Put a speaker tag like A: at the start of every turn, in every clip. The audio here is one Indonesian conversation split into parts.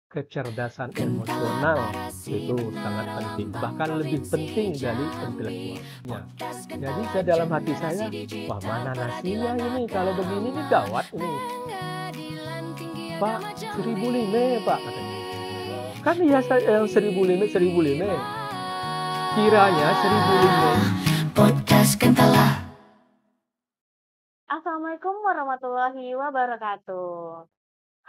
A: kecerdasan emosional itu sangat penting, bahkan lebih penting dari intelektualnya. Jadi saya dalam hati saya, "Wah, mana nasinya ini kalau begini nih gawat ini." "Pak, 1.500 Pak," katanya gitu. Kan ya yang 1.500, kiranya 1.500.
B: Podcast Gentala.
C: Assalamualaikum warahmatullahi wabarakatuh.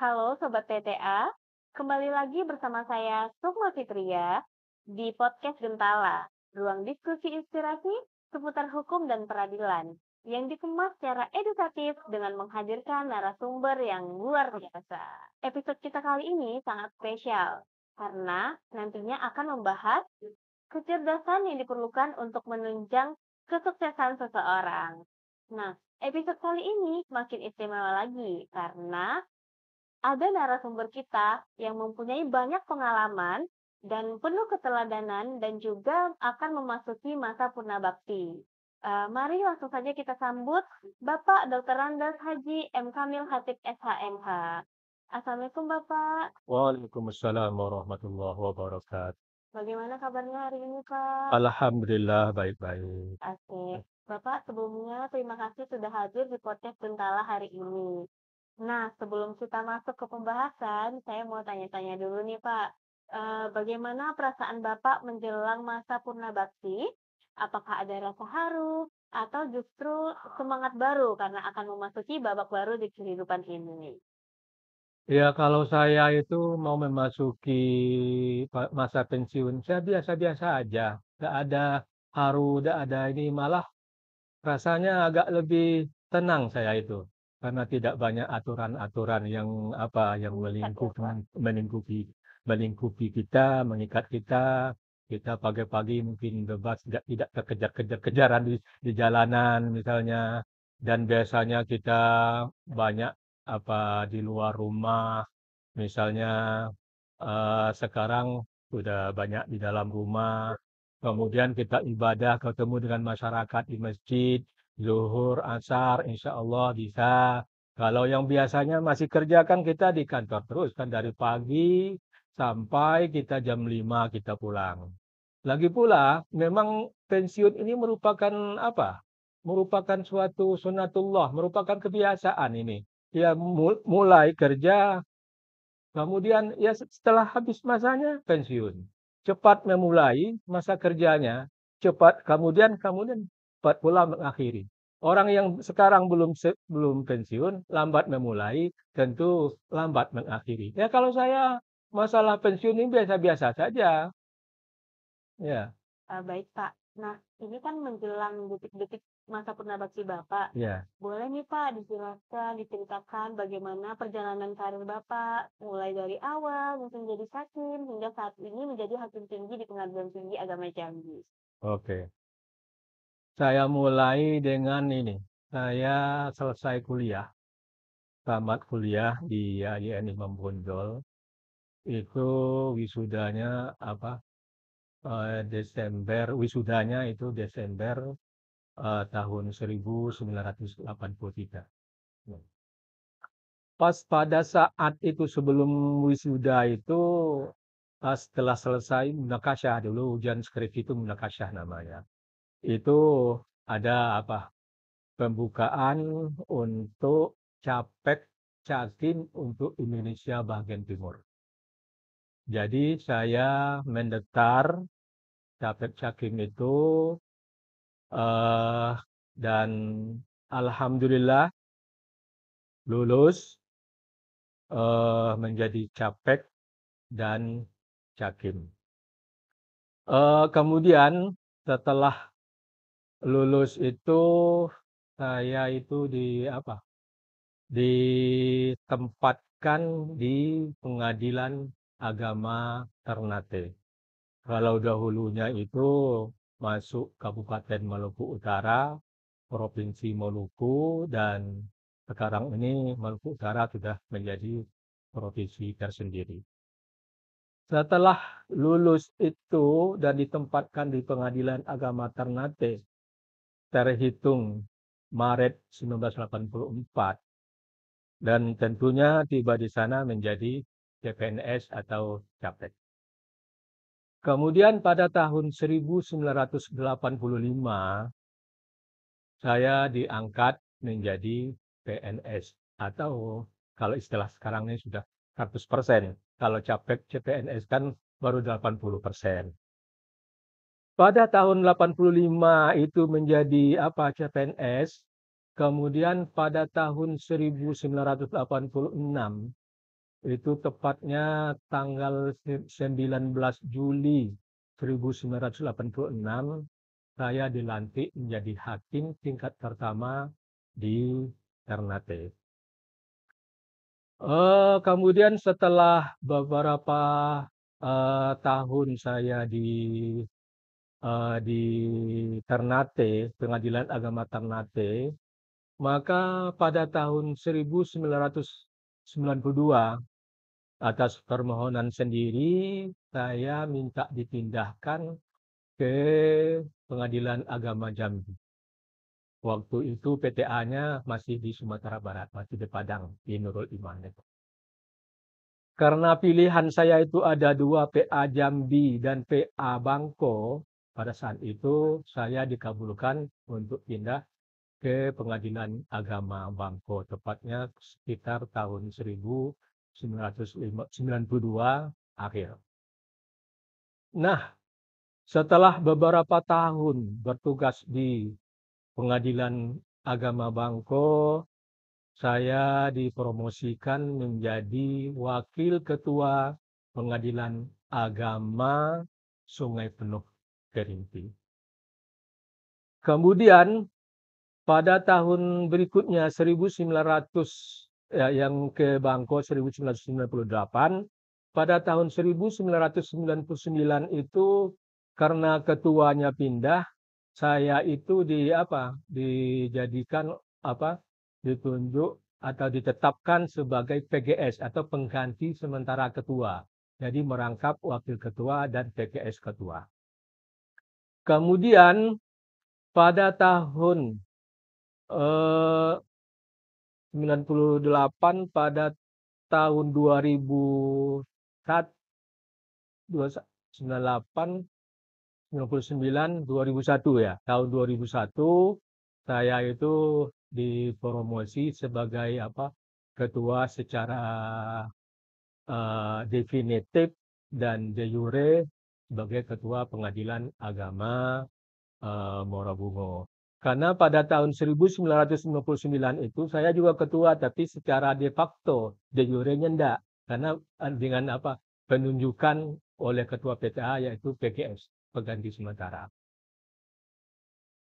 C: Halo Sobat TTA, kembali lagi bersama saya Sukma Fitria di Podcast Gentala, ruang diskusi inspirasi seputar hukum dan peradilan yang dikemas secara edukatif dengan menghadirkan narasumber yang luar biasa. Episode kita kali ini sangat spesial karena nantinya akan membahas kecerdasan yang diperlukan untuk menunjang kesuksesan seseorang. Nah, episode kali ini makin istimewa lagi karena ada narasumber kita yang mempunyai banyak pengalaman dan penuh keteladanan dan juga akan memasuki masa purna bakti. Mari langsung saja kita sambut Bapak Dr. Randas Haji M. Kamil Hatip SHMH. Assalamualaikum Bapak.
A: Waalaikumsalam warahmatullahi wabarakatuh.
C: Bagaimana kabarnya hari ini Pak?
A: Alhamdulillah baik-baik.
C: Asik. Bapak, sebelumnya terima kasih sudah hadir di podcast Gentala hari ini. Nah, sebelum kita masuk ke pembahasan, saya mau tanya-tanya dulu nih, Pak. Bagaimana perasaan Bapak menjelang masa purna bakti? Apakah ada rasa haru atau justru semangat baru karena akan memasuki babak baru di kehidupan ini?
A: Ya kalau saya itu mau memasuki masa pensiun, saya biasa-biasa aja, nggak ada haru, nggak ada ini, malah rasanya agak lebih tenang saya itu, karena tidak banyak aturan-aturan yang yang
C: Mengikat ya, Pak?
A: melingkupi melingkupi kita, mengikat kita. Kita pagi-pagi mungkin bebas, tidak terkejar-kejar-kejaran di jalanan misalnya, dan biasanya kita banyak di luar rumah, misalnya, sekarang sudah banyak di dalam rumah, kemudian kita ibadah ketemu dengan masyarakat di masjid, zuhur, asar, insya Allah bisa. Kalau yang biasanya masih kerja kan kita di kantor terus kan dari pagi sampai kita jam 5 kita pulang. Lagi pula memang pensiun ini merupakan merupakan suatu sunatullah, merupakan kebiasaan ini. Ya mulai kerja, kemudian ya setelah habis masanya pensiun. Cepat memulai masa kerjanya, kemudian cepat pula mengakhiri. Orang yang sekarang belum pensiun, lambat memulai, tentu lambat mengakhiri. Ya kalau saya masalah pensiun ini biasa-biasa saja. Ya,
C: Baik, Pak. Nah, ini kan menjelang detik-detik masa purna bakti Bapak.
A: ya.
C: Boleh nih Pak dijelaskan, diceritakan bagaimana perjalanan karir Bapak, mulai dari awal mungkin jadi hakim, hingga saat ini menjadi hakim tinggi di Pengadilan Tinggi Agama Jambi.
A: Oke. Saya mulai dengan ini, saya selesai kuliah, tamat kuliah di IAIN Imam Bonjol. Itu wisudanya itu Desember, tahun 1983. Pas pada saat itu sebelum wisuda itu, setelah selesai munakasyah dulu, ujian skripsi itu munakasyah namanya. Itu ada pembukaan untuk Capek Cakim untuk Indonesia bagian timur. Jadi saya mendaftar Capek Cakim itu, eh, dan alhamdulillah lulus, menjadi Capek dan Cakim. Kemudian setelah lulus itu saya itu ditempatkan di Pengadilan Agama Ternate. Kalau dahulunya itu masuk Kabupaten Maluku Utara, Provinsi Maluku, dan sekarang ini Maluku Utara sudah menjadi provinsi tersendiri. Setelah lulus itu dan ditempatkan di Pengadilan Agama Ternate, terhitung Maret 1984, dan tentunya tiba di sana menjadi CPNS atau Capek. Kemudian pada tahun 1985 saya diangkat menjadi PNS atau kalau istilah sekarang ini sudah 100%. Kalau Capek CPNS kan baru 80%. Pada tahun 85 itu menjadi CPNS. Kemudian pada tahun 1986 itu tepatnya tanggal 19 Juli 1986 saya dilantik menjadi hakim tingkat pertama di Ternate. Kemudian setelah beberapa tahun saya di Ternate, Pengadilan Agama Ternate, maka pada tahun 1992 atas permohonan sendiri saya minta dipindahkan ke Pengadilan Agama Jambi. Waktu itu PTA-nya masih di Sumatera Barat, masih di Padang, di Nurul Iman. Karena pilihan saya itu ada 2, PA Jambi dan PA Bangko, pada saat itu saya dikabulkan untuk pindah ke Pengadilan Agama Bangko, tepatnya sekitar tahun 1992 akhir. Nah, setelah beberapa tahun bertugas di Pengadilan Agama Bangko, saya dipromosikan menjadi Wakil Ketua Pengadilan Agama Sungai Penuh Kerinci. Kemudian pada tahun berikutnya 1900 yang ke Bangko 1998, pada tahun 1999 itu karena ketuanya pindah, saya itu ditunjuk atau ditetapkan sebagai PGS atau pengganti sementara ketua. Jadi merangkap wakil ketua dan PGS ketua. Kemudian pada tahun 98, pada tahun 2001, 98, 99, 2001 ya. Tahun 2001 saya itu dipromosi sebagai ketua secara definitif dan de jure sebagai ketua Pengadilan Agama Muarabungo. Karena pada tahun 1999 itu saya juga ketua, tapi secara de facto, de jure-nya enggak. Karena dengan penunjukan oleh ketua PTA yaitu PGS, pengganti sementara.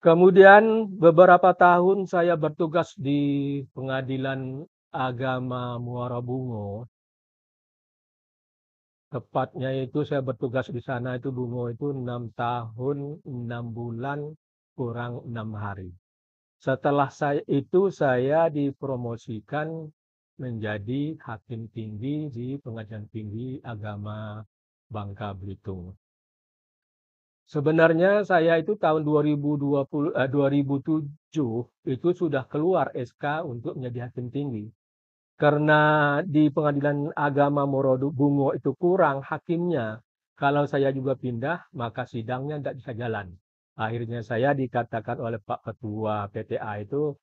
A: Kemudian beberapa tahun saya bertugas di Pengadilan Agama Muarabungo. Tepatnya itu saya bertugas di sana itu Bungo itu 6 tahun, 6 bulan, kurang 6 hari. Setelah saya dipromosikan menjadi hakim tinggi di Pengadilan Tinggi Agama Bangka Belitung. Sebenarnya saya itu tahun 2007 itu sudah keluar SK untuk menjadi hakim tinggi. Karena di Pengadilan Agama Muarabungo itu kurang hakimnya. Kalau saya juga pindah, maka sidangnya tidak bisa jalan. Akhirnya saya dikatakan oleh Pak Ketua PTA itu,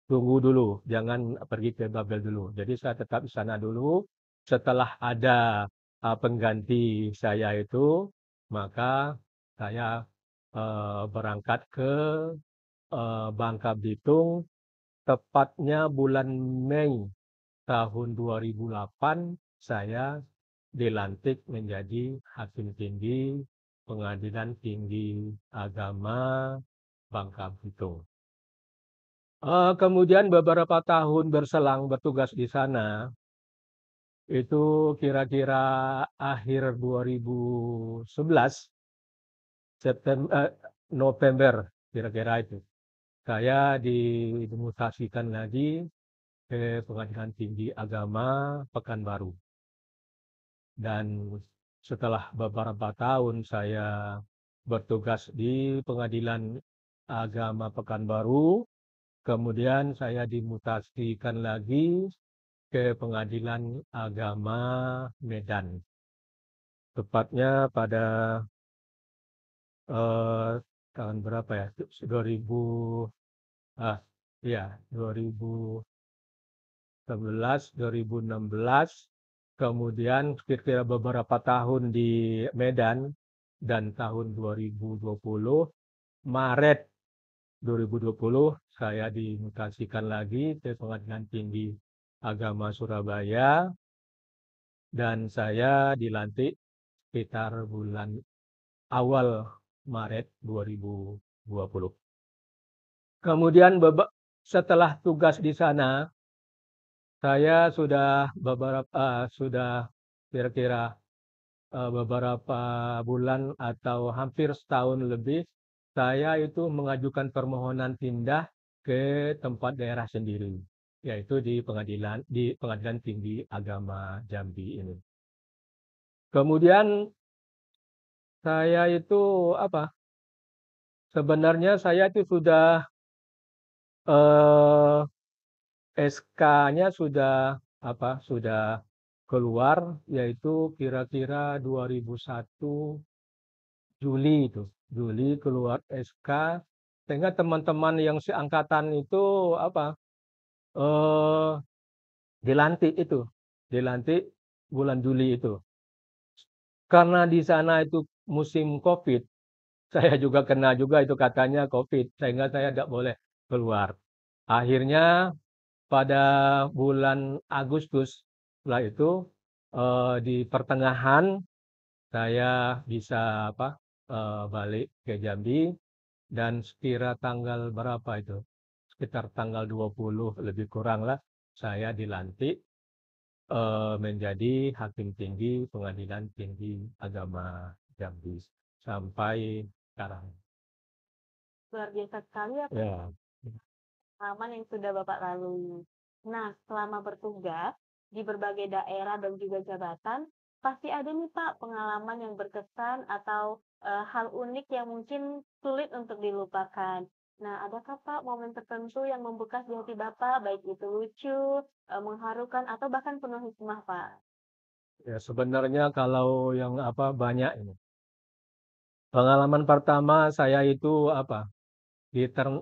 A: tunggu dulu, jangan pergi ke Babel dulu. Jadi saya tetap di sana dulu. Setelah ada pengganti saya itu, maka saya berangkat ke Bangka Belitung, tepatnya bulan Mei tahun 2008 saya dilantik menjadi hakim tinggi Pengadilan Tinggi Agama Bangka Belitung. Kemudian beberapa tahun berselang bertugas di sana, itu kira-kira akhir 2011, November kira-kira itu, saya dimutasikan lagi ke Pengadilan Tinggi Agama Pekanbaru. Dan setelah beberapa tahun saya bertugas di Pengadilan Agama Pekanbaru, kemudian saya dimutasikan lagi ke Pengadilan Agama Medan. Tepatnya pada tahun berapa ya? 2000 ah ya 2011, 2016, kemudian kira-kira beberapa tahun di Medan dan tahun 2020 Maret 2020 saya dimutasikan lagi ke Pengadilan Tinggi Agama Surabaya dan saya dilantik sekitar bulan awal Maret 2020. Kemudian setelah tugas di sana, saya sudah kira-kira beberapa bulan atau hampir setahun lebih, saya itu mengajukan permohonan pindah ke tempat daerah sendiri, yaitu di Pengadilan Tinggi Agama Jambi ini. Kemudian saya itu sebenarnya saya itu sudah eh, SK-nya sudah keluar, yaitu kira-kira 2001 Juli itu. Juli keluar SK, sehingga teman-teman yang seangkatan itu eh, dilantik bulan Juli itu. Karena di sana itu musim COVID, saya juga kena juga itu katanya COVID, sehingga saya tidak boleh keluar. Akhirnya pada bulan Agustus setelah itu di pertengahan saya bisa balik ke Jambi dan sekira tanggal berapa itu? Sekitar tanggal 20 lebih kurang lah saya dilantik menjadi Hakim Tinggi Pengadilan Tinggi Agama Jambi sampai sekarang.
C: Luar biasa sekali ya Pak,
A: Ya.
C: pengalaman yang sudah Bapak lalui. Nah, selama bertugas di berbagai daerah dan juga jabatan, pasti ada nih Pak pengalaman yang berkesan atau hal unik yang mungkin sulit untuk dilupakan. Nah, adakah Pak momen tertentu yang membekas di hati Bapak, baik itu lucu, mengharukan, atau bahkan penuh hikmah Pak?
A: Ya, sebenarnya kalau yang banyak ini. Pengalaman pertama saya itu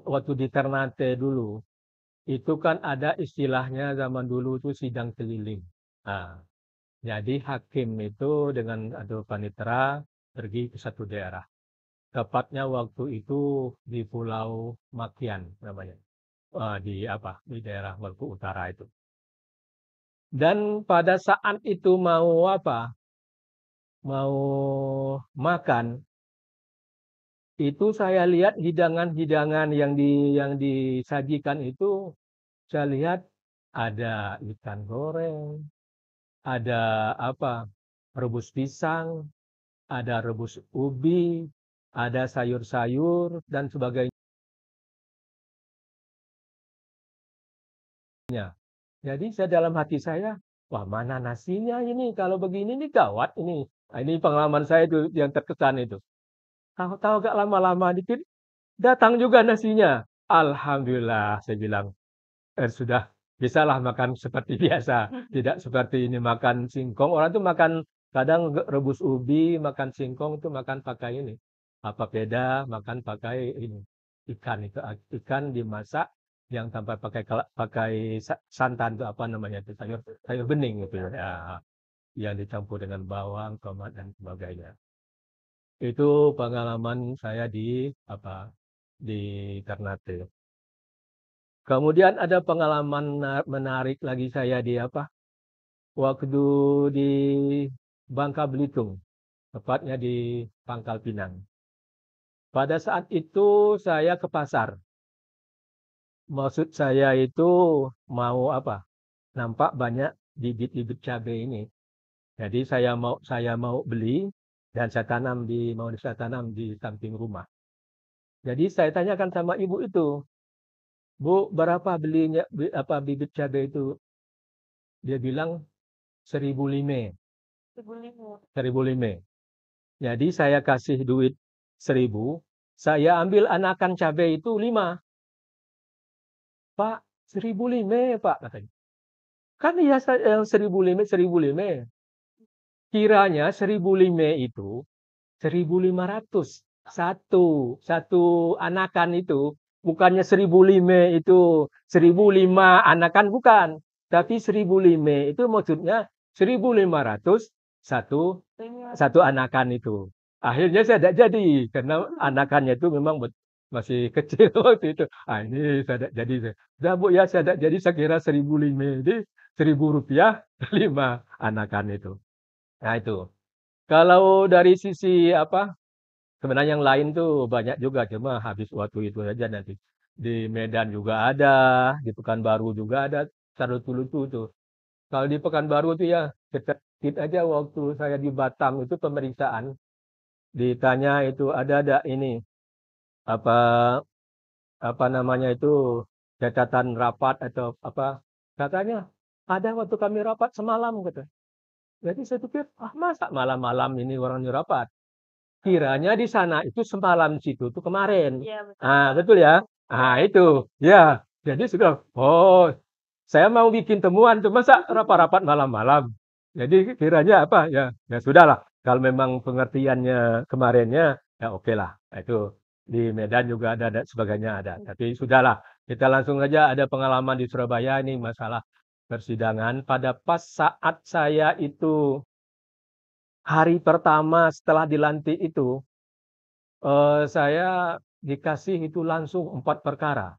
A: waktu di Ternate dulu. Itu kan ada istilahnya zaman dulu itu sidang keliling. Nah, jadi hakim itu dengan atau panitera pergi ke satu daerah. Tepatnya waktu itu di Pulau Makian namanya. Di daerah Maluku Utara itu. Dan pada saat itu mau makan, itu saya lihat hidangan-hidangan yang disajikan itu, saya lihat ada ikan goreng, ada rebus pisang, ada rebus ubi, ada sayur-sayur dan sebagainya. Jadi dalam hati saya, wah mana nasinya ini, kalau begini nih gawat ini. Nah, ini pengalaman saya itu yang terkesan itu. Tahu-tahu gak lama-lama dikit, datang juga nasinya. Alhamdulillah, saya bilang, sudah bisalah makan seperti biasa. Tidak seperti ini makan singkong. Orang tuh makan kadang rebus ubi, makan singkong itu makan pakai ini. Apa beda makan pakai ini ikan itu ikan dimasak yang tanpa pakai santan itu apa namanya itu sayur bening gitu ya. Yang dicampur dengan bawang, tomat dan sebagainya. Itu pengalaman saya di Ternate. Kemudian ada pengalaman menarik lagi saya waktu di Bangka Belitung, tepatnya di Pangkal Pinang. Pada saat itu saya ke pasar. Maksud saya itu mau nampak banyak bibit-bibit cabai ini. Jadi saya mau beli dan saya tanam di samping rumah. Jadi saya tanyakan sama ibu itu, Bu, berapa belinya bibit cabai itu? Dia bilang 1.500. 1.500. Jadi saya kasih duit 1.000, saya ambil anakan cabai itu 5. Pak, 1.500 Pak katanya. Kan iya yang 1.500. Kiranya 1.500 itu 1.500 satu anakan itu, bukannya 1.500 itu 1.005 anakan, bukan. Tapi 1.500 itu maksudnya 1.500 satu satu anakan itu. Akhirnya saya tidak jadi karena anakannya itu memang masih kecil waktu itu. Ini saya tidak jadi. Sudah Bu ya, saya tidak jadi, saya kira 1.500. Jadi Rp1.000 5 anakan itu. Nah itu. Kalau dari sisi apa, sebenarnya yang lain tuh banyak juga, cuma habis waktu itu aja nanti. Di Medan juga ada, di Pekanbaru juga ada, lucu tuh. Kalau di Pekanbaru tuh ya, dikit aja waktu saya di Batam itu pemeriksaan, ditanya itu ada ini, apa apa namanya itu, catatan rapat atau apa, katanya ada waktu kami rapat semalam, kata. Jadi saya pikir, masa malam-malam ini orang ini rapat? Kiranya di sana itu semalam situ tuh kemarin.
C: Iya, betul.
A: Betul ya? Itu. Ya. Jadi sudah, saya mau bikin temuan tuh, masa rapat-rapat malam-malam. Jadi kiranya apa? Ya, ya sudahlah. Kalau memang pengertiannya kemarinnya, ya oke lah. Itu di Medan juga ada dan sebagainya ada. Tapi sudahlah. Kita langsung saja ada pengalaman di Surabaya ini masalah persidangan. Pada pas saat saya itu hari pertama setelah dilantik itu, saya dikasih itu langsung 4 perkara.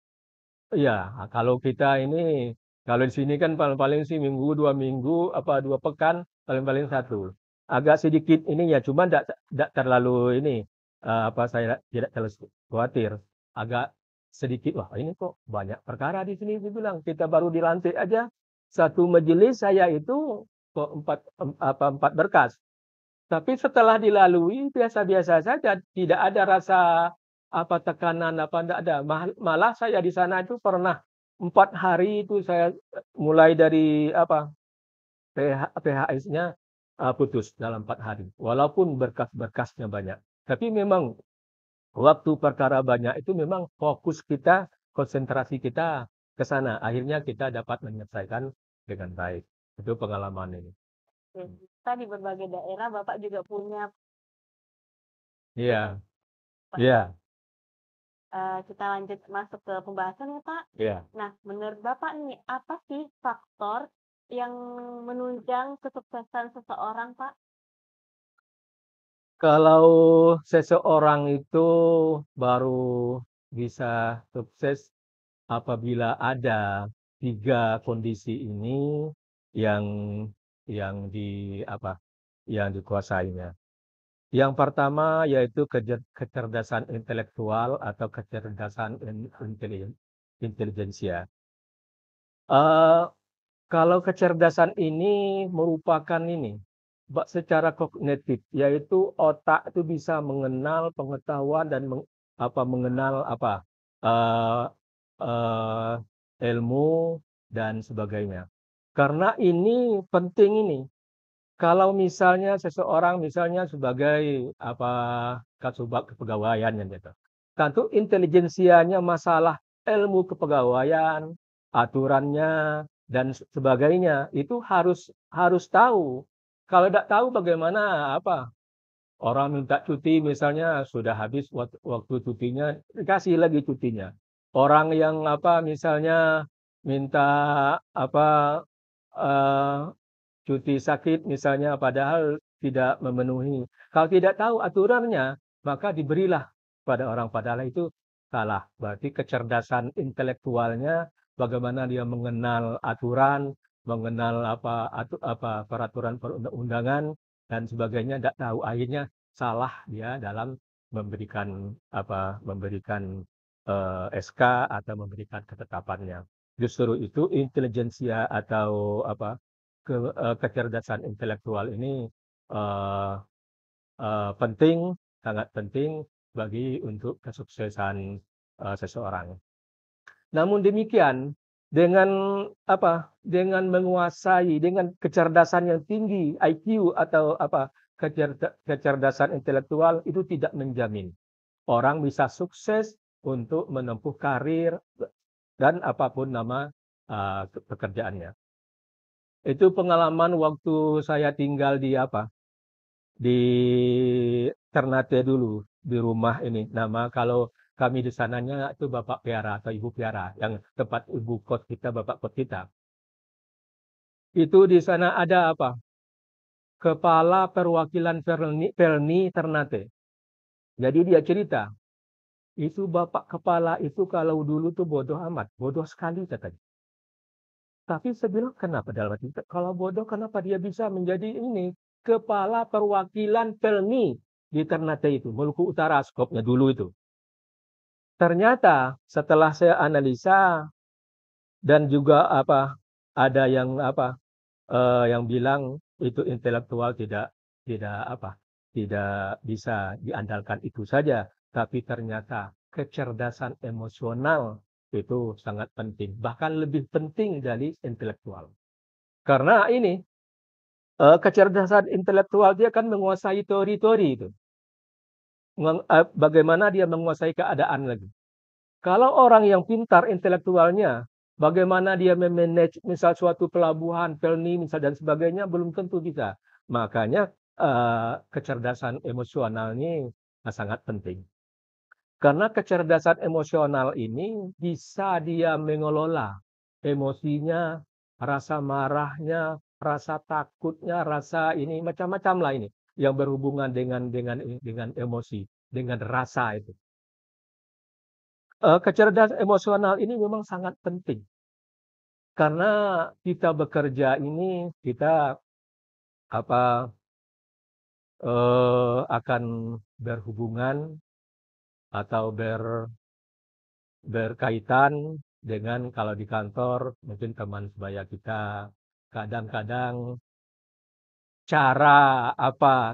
A: Iya, kalau kita ini, kalau di sini kan paling-paling sih minggu, 2 minggu, 2 pekan, paling-paling 1. Agak sedikit ini ya, cuma ndak terlalu ini, saya tidak terlalu khawatir. Agak sedikit, wah ini kok banyak perkara di sini, saya bilang. Kita baru dilantik aja, satu majelis saya itu kok 4 berkas. Tapi setelah dilalui biasa-biasa saja, tidak ada rasa tekanan ndak ada. Malah saya di sana itu pernah 4 hari itu saya mulai dari PHS-nya putus dalam 4 hari. Walaupun berkas-berkasnya banyak. Tapi memang waktu perkara banyak itu memang fokus kita, konsentrasi kita ke sana. Akhirnya kita dapat menyelesaikan dengan baik. Itu pengalaman ini.
C: Kita di berbagai daerah, Bapak juga punya.
A: Iya. Iya.
C: Kita lanjut masuk ke pembahasan ya, Pak.
A: Iya.
C: Nah, menurut Bapak nih, apa sih faktor yang menunjang kesuksesan seseorang, Pak?
A: Kalau seseorang itu baru bisa sukses apabila ada 3 kondisi ini yang yang di yang dikuasainya. Yang pertama yaitu kecerdasan intelektual atau kecerdasan intelijensia. Eh, Kalau kecerdasan ini merupakan ini, secara kognitif, yaitu otak itu bisa mengenal pengetahuan dan mengenal eh, eh, ilmu dan sebagainya. Karena ini penting ini. Kalau misalnya seseorang misalnya sebagai kasubag kepegawaian gitu. Tentu intelijensianya masalah ilmu kepegawaian, aturannya dan sebagainya itu harus tahu. Kalau tidak tahu bagaimana orang minta cuti misalnya sudah habis waktu cutinya, dikasih lagi cutinya. Orang yang misalnya minta eh, cuti sakit misalnya padahal tidak memenuhi. Kalau tidak tahu aturannya, maka diberilah pada orang, padahal itu salah. Berarti kecerdasan intelektualnya bagaimana dia mengenal aturan, mengenal peraturan perundang-undangan dan sebagainya, tidak tahu, akhirnya salah dia dalam memberikan SK atau memberikan ketetapannya. Justru itu intelijensia atau kecerdasan intelektual ini eh, penting, sangat penting untuk kesuksesan seseorang. Namun demikian, dengan dengan menguasai, dengan kecerdasan yang tinggi, IQ atau kecerdasan intelektual itu tidak menjamin orang bisa sukses untuk menempuh karir dan apapun nama pekerjaannya. Itu pengalaman waktu saya tinggal di di Ternate dulu, di rumah ini. Nama kalau kami di sananya itu Bapak Piara atau Ibu Piara, yang tempat ibu kos kita, bapak kos kita. Itu di sana ada Kepala Perwakilan Pelni Ternate. Jadi dia cerita, itu bapak kepala itu kalau dulu tuh bodoh amat, bodoh sekali katanya. Tapi saya bilang, kenapa dalam hati, kalau bodoh kenapa dia bisa menjadi ini kepala perwakilan Pelni di Ternate itu, Maluku Utara skopnya dulu itu. Ternyata setelah saya analisa dan juga ada yang bilang itu intelektual tidak bisa diandalkan itu saja, tapi ternyata kecerdasan emosional itu sangat penting, bahkan lebih penting dari intelektual. Karena ini kecerdasan intelektual dia kan menguasai teori-teori itu. Bagaimana dia menguasai keadaan lagi. Kalau orang yang pintar intelektualnya, bagaimana dia memanage misal suatu pelabuhan, Pelni misal dan sebagainya, belum tentu bisa. Makanya kecerdasan emosional ini sangat penting. Karena kecerdasan emosional ini bisa dia mengelola emosinya, rasa marahnya, rasa takutnya, rasa ini macam-macam lah ini yang berhubungan dengan emosi, dengan rasa itu. Kecerdasan emosional ini memang sangat penting. Karena kita bekerja ini, kita akan berhubungan atau berkaitan dengan kalau di kantor mungkin teman sebaya kita. Kadang-kadang cara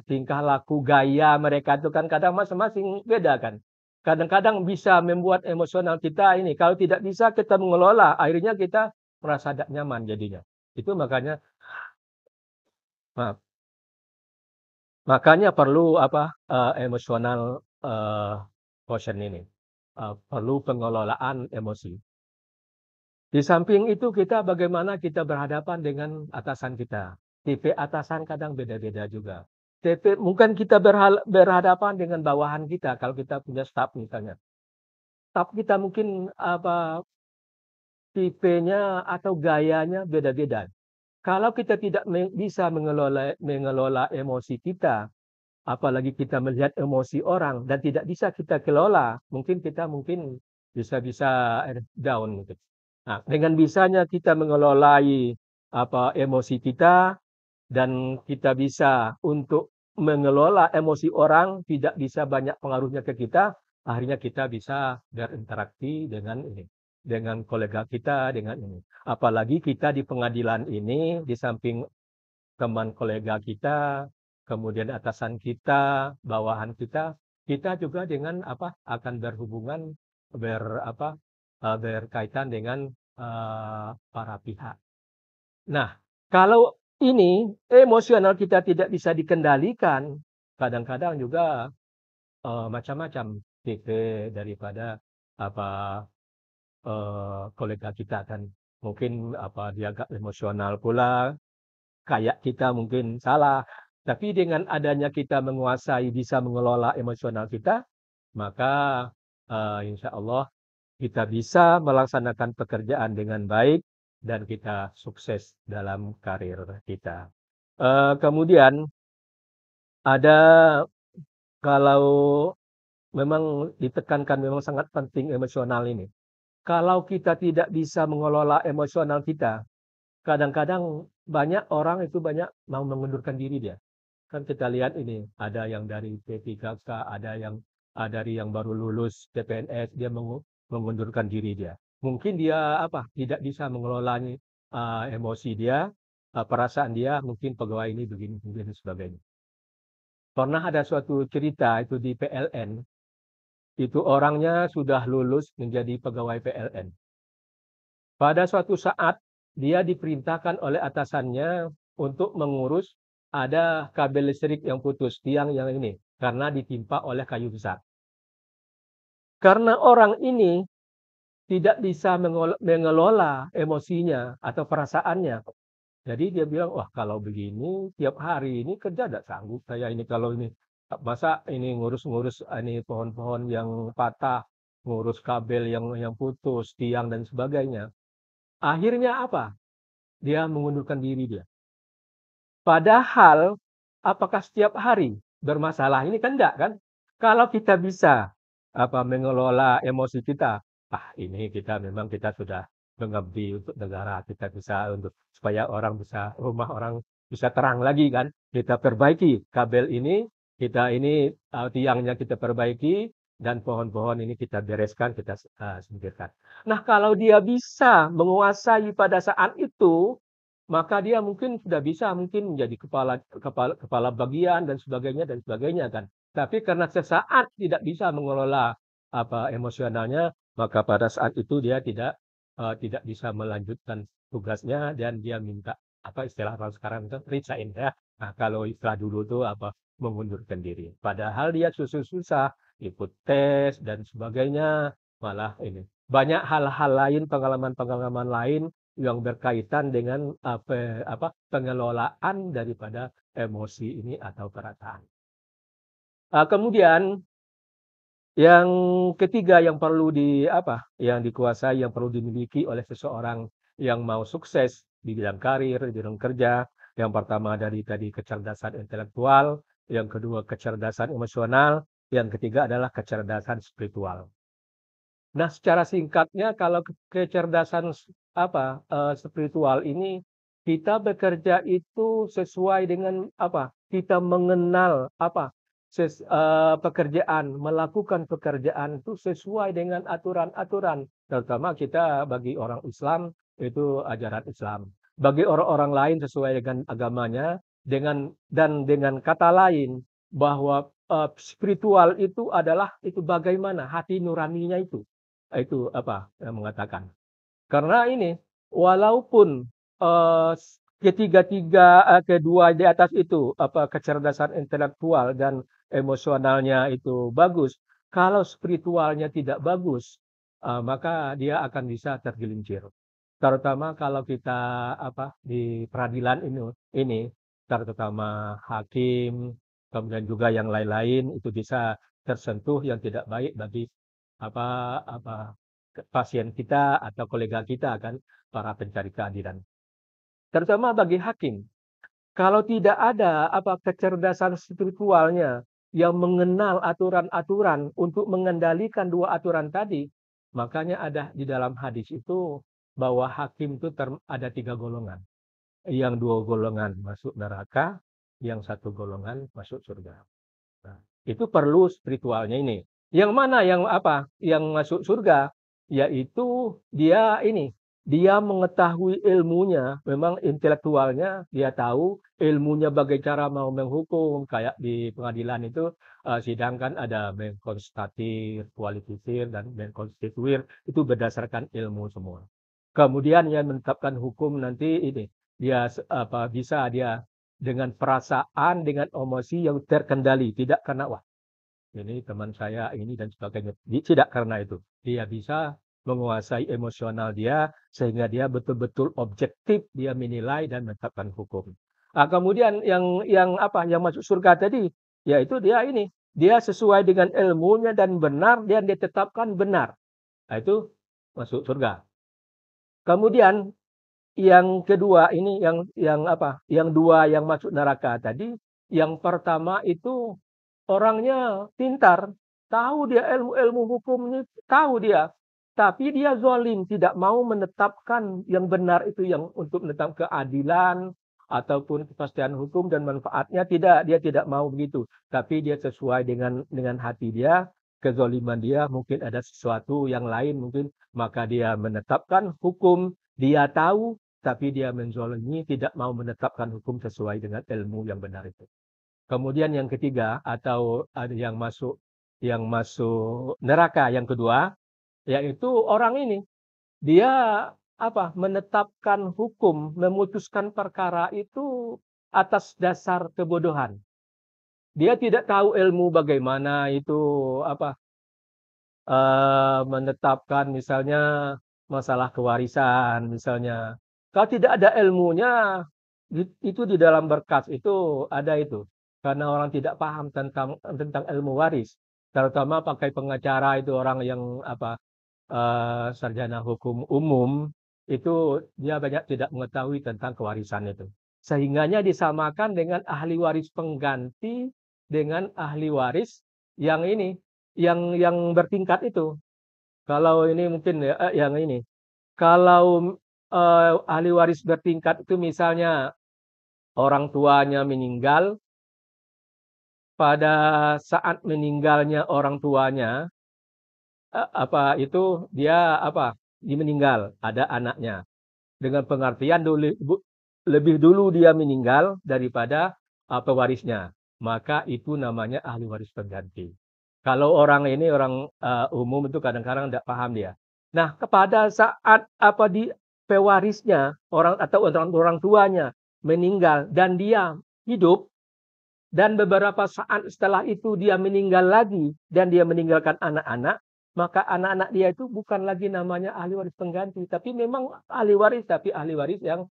A: tingkah laku, gaya mereka itu kan kadang masing-masing beda kan. Kadang-kadang bisa membuat emosional kita ini, kalau tidak bisa kita mengelola, akhirnya kita merasa tidak nyaman jadinya. Itu maaf, makanya perlu emosional quotient ini. Perlu pengelolaan emosi. Di samping itu bagaimana kita berhadapan dengan atasan kita. Tipe atasan kadang beda-beda juga. Mungkin kita berhadapan dengan bawahan kita kalau kita punya staf misalnya. Staf kita mungkin tipenya atau gayanya beda-beda. Kalau kita tidak bisa mengelola emosi kita, apalagi kita melihat emosi orang dan tidak bisa kita kelola, mungkin kita bisa down gitu. Nah, dengan bisanya kita mengelolai emosi kita dan kita bisa untuk mengelola emosi orang, tidak bisa banyak pengaruhnya ke kita, akhirnya kita bisa berinteraksi dengan kolega kita, dengan ini. Apalagi kita di pengadilan ini, di samping teman kolega kita, kemudian atasan kita, bawahan kita juga dengan akan berhubungan berkaitan dengan para pihak. Nah, kalau ini emosional kita tidak bisa dikendalikan, kadang-kadang juga macam-macam tipe daripada kolega kita kan. Mungkin dia agak emosional pula, kayak kita mungkin salah. Tapi dengan adanya kita bisa mengelola emosional kita, maka insya Allah kita bisa melaksanakan pekerjaan dengan baik dan kita sukses dalam karir kita. Kemudian ada kalau memang ditekankan memang sangat penting emosional ini. Kalau kita tidak bisa mengelola emosional kita, kadang-kadang banyak orang itu mau mengundurkan diri dia. Kan kita lihat ini, ada yang dari P3K, dari yang baru lulus CPNS, dia mengundurkan diri dia. Mungkin dia tidak bisa mengelola emosi dia, perasaan dia, mungkin pegawai ini begini sebagainya. Pernah ada suatu cerita itu di PLN, itu orangnya sudah lulus menjadi pegawai PLN. Pada suatu saat dia diperintahkan oleh atasannya untuk mengurus ada kabel listrik yang putus, tiang yang ini, karena ditimpa oleh kayu besar. Karena orang ini tidak bisa mengelola emosinya atau perasaannya, Jadi dia bilang, "Wah, kalau begini tiap hari ini kerja nggak sanggup saya ini kalau ini. Masa ini ngurus-ngurus ini pohon-pohon yang patah, ngurus kabel yang putus, tiang dan sebagainya." Akhirnya apa? Dia mengundurkan diri dia. Padahal apakah setiap hari bermasalah? Ini kan enggak kan? Kalau kita bisa mengelola emosi kita, ini kita memang kita sudah mengabdi untuk negara, kita bisa untuk supaya rumah orang bisa terang lagi kan. Kita perbaiki kabel ini, kita ini tiangnya kita perbaiki dan pohon-pohon ini kita bereskan, kita singkirkan. Nah, kalau dia bisa menguasai pada saat itu, maka dia mungkin sudah bisa mungkin menjadi kepala bagian dan sebagainya kan. Tapi karena sesaat tidak bisa mengelola emosionalnya, maka pada saat itu dia tidak bisa melanjutkan tugasnya dan dia minta istilah orang sekarang itu resign ya. Nah, kalau istilah dulu tuh mengundurkan diri. Padahal dia susah-susah ikut tes dan sebagainya, malah ini. Banyak hal-hal lain, pengalaman-pengalaman lain yang berkaitan dengan pengelolaan daripada emosi ini atau perasaan. Kemudian yang ketiga yang perlu yang dikuasai, yang perlu dimiliki oleh seseorang yang mau sukses di bidang karir, di bidang kerja. Yang pertama dari tadi kecerdasan intelektual, yang kedua kecerdasan emosional, yang ketiga adalah kecerdasan spiritual. Nah, secara singkatnya kalau kecerdasan spiritual ini, kita bekerja itu sesuai dengan kita mengenal pekerjaan, melakukan pekerjaan itu sesuai dengan aturan-aturan. Terutama kita bagi orang Islam, itu ajaran Islam. Bagi orang-orang lain sesuai dengan agamanya, dengan kata lain, bahwa spiritual itu adalah itu bagaimana hati nuraninya itu. Itu yang mengatakan. Karena ini, walaupun kedua di atas itu, kecerdasan intelektual dan emosionalnya itu bagus, kalau spiritualnya tidak bagus, maka dia akan bisa tergelincir. Terutama kalau kita di peradilan ini, terutama hakim, kemudian juga yang lain-lain itu bisa tersentuh yang tidak baik bagi apa apa pasien kita atau kolega kita kan, para pencari keadilan. Terutama bagi hakim. Kalau tidak ada kecerdasan spiritualnya yang mengenal aturan-aturan untuk mengendalikan dua aturan tadi, makanya ada di dalam hadis itu bahwa hakim itu ada 3 golongan. Yang 2 golongan masuk neraka, yang 1 golongan masuk surga. Nah, itu perlu spiritualnya ini. Yang mana yang masuk surga, yaitu dia mengetahui ilmunya, memang intelektualnya dia tahu ilmunya bagai cara mau menghukum, kayak di pengadilan itu, sidang kan ada mengkonstatir, kualifisir, dan mengkonstituir, itu berdasarkan ilmu semua. Kemudian yang menetapkan hukum nanti ini, bisa dia dengan perasaan, dengan emosi yang terkendali, tidak karena, "Wah, ini teman saya ini," dan sebagainya. Tidak karena itu. Dia bisa menguasai emosional dia, sehingga dia betul-betul objektif, dia menilai dan menetapkan hukum. Kemudian yang masuk surga tadi, yaitu dia sesuai dengan ilmunya dan benar, dia ditetapkan benar. Nah, itu masuk surga. Kemudian yang kedua ini yang dua yang masuk neraka tadi, yang pertama itu orangnya pintar, tahu dia ilmu-ilmu hukumnya, tahu dia, tapi dia zalim, tidak mau menetapkan yang benar itu yang untuk menetapkan keadilan ataupun kepastian hukum dan manfaatnya dia tidak mau begitu. Tapi dia sesuai dengan hati dia, kezaliman dia, mungkin ada sesuatu yang lain mungkin, maka dia menetapkan hukum, dia tahu tapi dia menzalimi, tidak mau menetapkan hukum sesuai dengan ilmu yang benar itu. Kemudian yang ketiga atau ada yang masuk neraka yang kedua, yaitu orang ini, dia menetapkan hukum, memutuskan perkara itu atas dasar kebodohan. Dia tidak tahu ilmu bagaimana itu menetapkan misalnya masalah kewarisan misalnya. Kalau tidak ada ilmunya, Itu di dalam berkas itu ada itu. Karena orang tidak paham tentang ilmu waris, terutama pakai pengacara itu orang yang sarjana hukum umum, itu dia banyak tidak mengetahui tentang kewarisan itu. Sehingganya disamakan dengan ahli waris pengganti dengan ahli waris yang ini, yang bertingkat itu. Kalau ini mungkin ya, yang ini. Kalau ahli waris bertingkat itu misalnya orang tuanya meninggal, pada saat meninggalnya orang tuanya, itu dia dia meninggal, ada anaknya. Dengan pengertian lebih dulu dia meninggal daripada pewarisnya. Maka itu namanya ahli waris pengganti. Kalau orang ini orang umum itu kadang-kadang tidak paham dia. Nah, kepada saat di pewarisnya orang atau orang tuanya meninggal dan dia hidup, dan beberapa saat setelah itu dia meninggal lagi dan dia meninggalkan anak-anak, maka anak-anak dia itu bukan lagi namanya ahli waris pengganti, tapi memang ahli waris, tapi ahli waris yang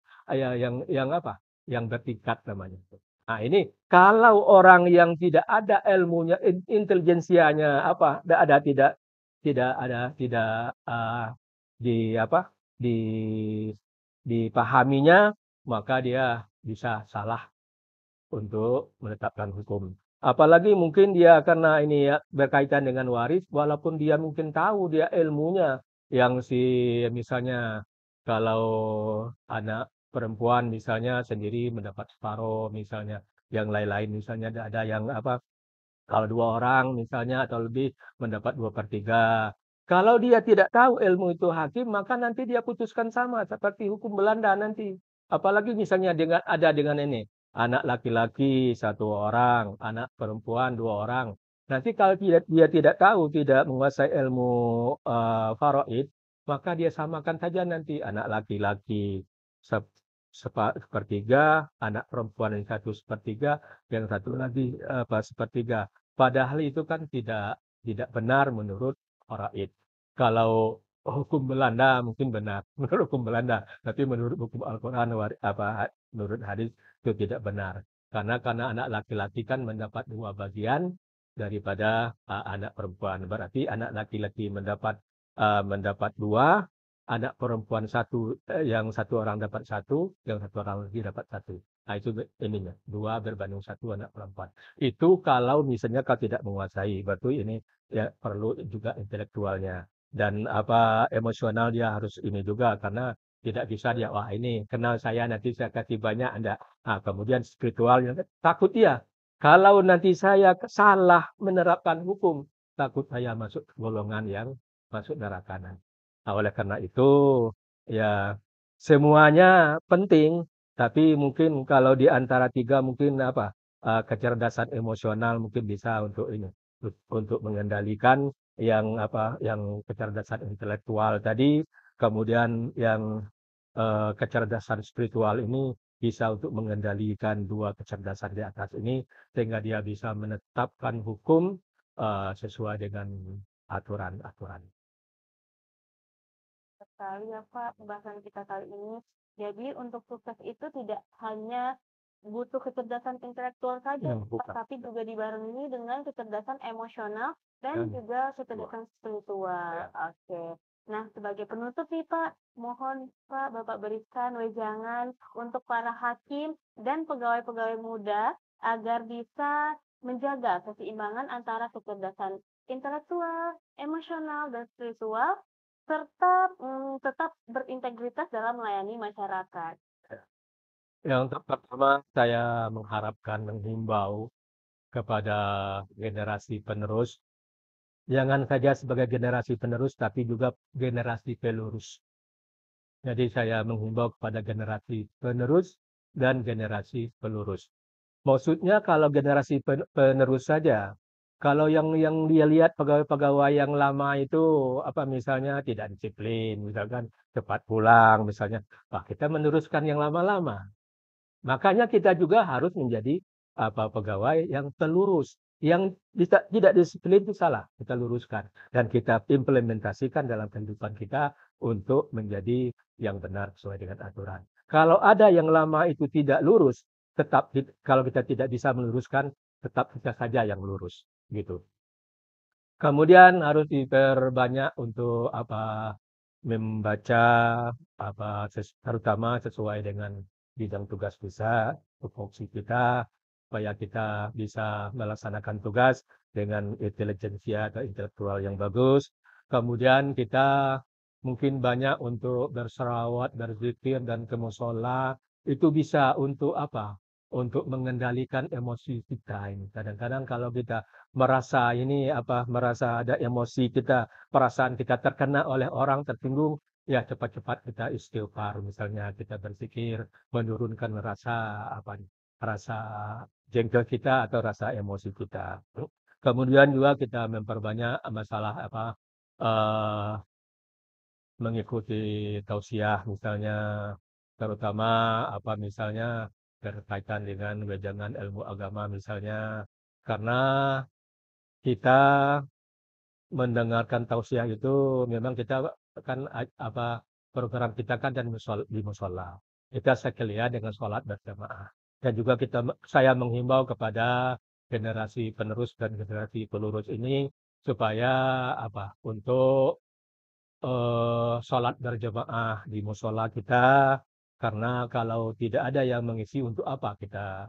A: yang bertingkat namanya. Nah, ini kalau orang yang tidak ada ilmunya, intelijensianya tidak di di dipahaminya, maka dia bisa salah untuk menetapkan hukum. Apalagi mungkin dia karena ini ya berkaitan dengan waris, walaupun dia mungkin tahu dia ilmunya yang misalnya kalau anak perempuan misalnya sendiri mendapat separuh misalnya, yang lain-lain misalnya ada yang kalau 2 orang misalnya atau lebih mendapat 2/3. Kalau dia tidak tahu ilmu itu hakim, maka nanti dia putuskan sama seperti hukum Belanda nanti. Apalagi misalnya dengan ini, anak laki-laki 1 orang, anak perempuan 2 orang. Nanti kalau dia tidak tahu, tidak menguasai ilmu faraid, maka dia samakan saja nanti anak laki-laki sep sepertiga, anak perempuan yang 1/3, yang satu lagi sepertiga. Padahal itu kan tidak benar menurut faraid. Kalau hukum Belanda mungkin benar, menurut hukum Belanda, tapi menurut hukum Al-Qur'an menurut hadis itu tidak benar. Karena anak laki-laki kan mendapat 2 bagian daripada anak perempuan. Berarti anak laki-laki mendapat 2, anak perempuan 1, yang 1 orang dapat 1, yang 1 orang lagi dapat 1. Nah, itu ininya, 2 berbanding 1 anak perempuan. Itu kalau misalnya kau tidak menguasai, berarti ini ya perlu juga intelektualnya. Dan emosional dia harus ini juga, karena tidak bisa dia, "Wah ini kenal saya nanti saya kasih banyak," enggak. Nah, kemudian spiritualnya takut dia, kalau nanti saya salah menerapkan hukum, takut saya masuk golongan yang masuk neraka nanti. Nah, oleh karena itu, ya semuanya penting, tapi mungkin kalau di antara 3 mungkin kecerdasan emosional mungkin bisa untuk ini, untuk mengendalikan yang kecerdasan intelektual tadi, kemudian yang kecerdasan spiritual ini bisa untuk mengendalikan 2 kecerdasan di atas ini, sehingga dia bisa menetapkan hukum sesuai dengan aturan-aturan.
C: Sekali ya Pak, pembahasan kita kali ini. Jadi untuk sukses itu tidak hanya butuh kecerdasan intelektual saja, Pak,
A: Bukan.
C: tapi juga dibarengi dengan kecerdasan emosional dan
A: Dan
C: juga kecerdasan spiritual.
A: Ya.
C: Oke. Nah, sebagai penutup nih Pak, mohon Pak Bapak berikan wejangan untuk para hakim dan pegawai-pegawai muda agar bisa menjaga keseimbangan antara kecerdasan intelektual, emosional, dan spiritual serta tetap berintegritas dalam melayani masyarakat.
A: Yang pertama saya menghimbau kepada generasi penerus, jangan saja sebagai generasi penerus, tapi juga generasi pelurus. Jadi saya menghimbau kepada generasi penerus dan generasi pelurus. Maksudnya kalau generasi penerus saja, kalau yang dia lihat pegawai-pegawai yang lama itu misalnya tidak disiplin, misalkan cepat pulang misalnya, wah kita meneruskan yang lama-lama. Makanya kita juga harus menjadi pegawai yang pelurus, yang tidak disiplin itu salah, kita luruskan dan kita implementasikan dalam kehidupan kita untuk menjadi yang benar sesuai dengan aturan. Kalau ada yang lama itu tidak lurus, tetap kalau kita tidak bisa meluruskan, tetap kita saja yang lurus, gitu. Kemudian harus diperbanyak untuk membaca terutama sesuai dengan bidang tugas kita, tupoksi kita, supaya kita bisa melaksanakan tugas dengan intelijensia atau intelektual yang bagus. Kemudian kita mungkin banyak untuk berselawat, berzikir dan ke mushola. Itu bisa untuk untuk mengendalikan emosi kita ini. Kadang-kadang kalau kita merasa ada emosi kita, perasaan kita terkena oleh orang, tersinggung, ya cepat-cepat kita istighfar. Misalnya kita berzikir, menurunkan rasa jengkel kita atau rasa emosi kita. Kemudian juga kita memperbanyak masalah eh, mengikuti tausiah misalnya, terutama misalnya berkaitan dengan wejangan ilmu agama misalnya, karena kita mendengarkan tausiah itu memang kita kan program kita kan di mushola. Kita sekalian dengan sholat berjamaah. Dan juga saya menghimbau kepada generasi penerus dan generasi pelurus ini supaya untuk sholat berjamaah di mushola kita, karena kalau tidak ada yang mengisi untuk apa kita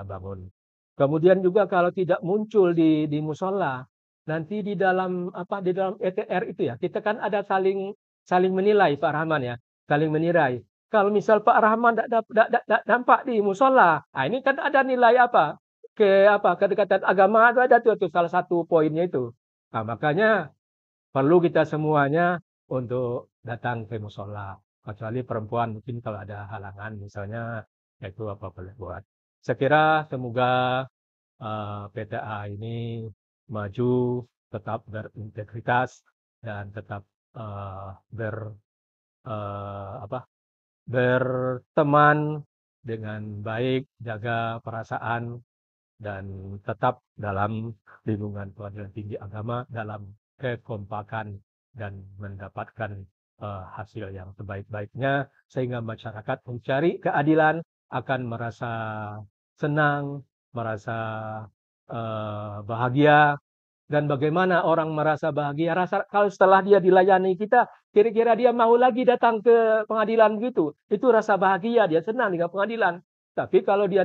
A: bangun. Kemudian juga kalau tidak muncul di mushola, nanti di dalam ETR itu ya, kita kan ada saling menilai Pak Rahman ya, saling menilai. Kalau misal Pak Rahman tidak nampak di mushola, ini kan ada nilai kedekatan agama itu ada tuh salah satu poinnya itu. Nah, makanya perlu kita semuanya untuk datang ke mushola. Kecuali perempuan mungkin kalau ada halangan misalnya, itu apa boleh buat. Saya kira semoga PTA ini maju, tetap berintegritas dan tetap eh, ber eh, apa berteman dengan baik, jaga perasaan dan tetap dalam lindungan Pengadilan Tinggi Agama dalam kekompakan dan mendapatkan hasil yang sebaik-baiknya sehingga masyarakat mencari keadilan akan merasa senang, merasa bahagia. Dan bagaimana orang merasa bahagia? Kalau setelah dia dilayani kita, kira-kira dia mau lagi datang ke pengadilan gitu. Itu rasa bahagia, dia senang dengan pengadilan. Tapi kalau dia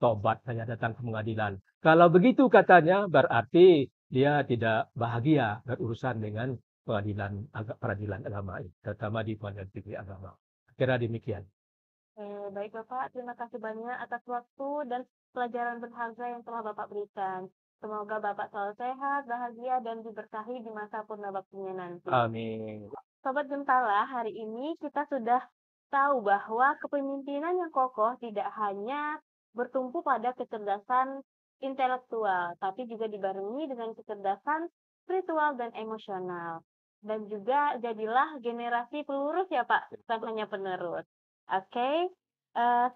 A: tobat saya datang ke pengadilan. Kalau begitu katanya, berarti dia tidak bahagia berurusan dengan peradilan agama, terutama di Pengadilan Tinggi Agama. Kira demikian.
C: Baik Bapak, terima kasih banyak atas waktu dan pelajaran berharga yang telah Bapak berikan. Semoga Bapak selalu sehat, bahagia, dan diberkahi di masa purna baktinya nanti.
A: Amin.
C: Sobat Gentala, hari ini kita sudah tahu bahwa kepemimpinan yang kokoh tidak hanya bertumpu pada kecerdasan intelektual, tapi juga dibarengi dengan kecerdasan spiritual dan emosional. Dan juga jadilah generasi pelurus ya Pak, bukan hanya penerus. Oke,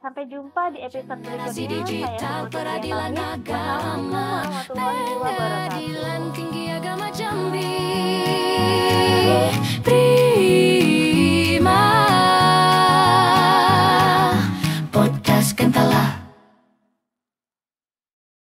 C: sampai jumpa di episode
B: Generasi
C: berikutnya.
B: digital,
C: Saya
B: peradilan
C: pamit.
B: agama,
C: Wassalamualaikum warahmatullahi wabarakatuh.
B: peradilan tinggi agama.